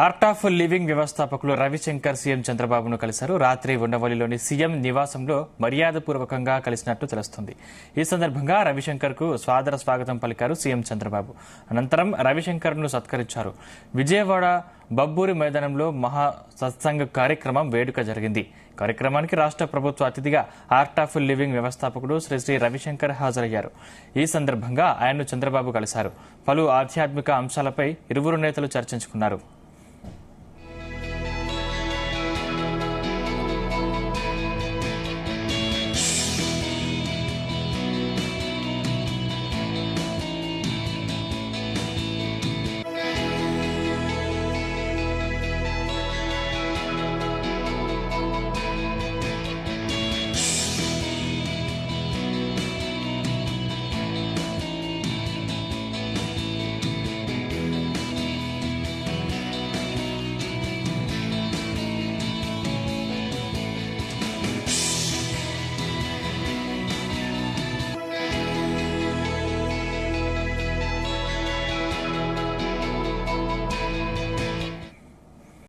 Art of living వ్యవస్థాపకులు Ravishankar CM చంద్రబాబును కలిశారు. రాత్రి ఉండవల్లిలోని సీఎం నివాసంలో మర్యాదపూర్వకంగా కలిసినట్లు తెలుస్తోంది. ఈ సందర్భంగా రవిశంకర్ కు సాదర స్వాగతం పలికారు సీఎం చంద్రబాబు. అనంతరం రవిశంకర్ ను సత్కరించారు. విజయవాడ బబ్బూరి మైదానంలో మహా సత్సంగ కార్యక్రమం వేడుక జరిగింది. కార్యక్రమానికి రాష్ట్ర ప్రభుత్వ అతిథిగా ఆర్ట్ ఆఫ్ లివింగ్ వ్యవస్థాపకుడు శ్రీ రవిశంకర్ హాజరయ్యారు. ఈ సందర్భంగా ఆయన్ను చంద్రబాబు కలిశారు. పలు ఆధ్యాత్మిక అంశాలపై ఇరువురు నేతలు చర్చించుకున్నారు.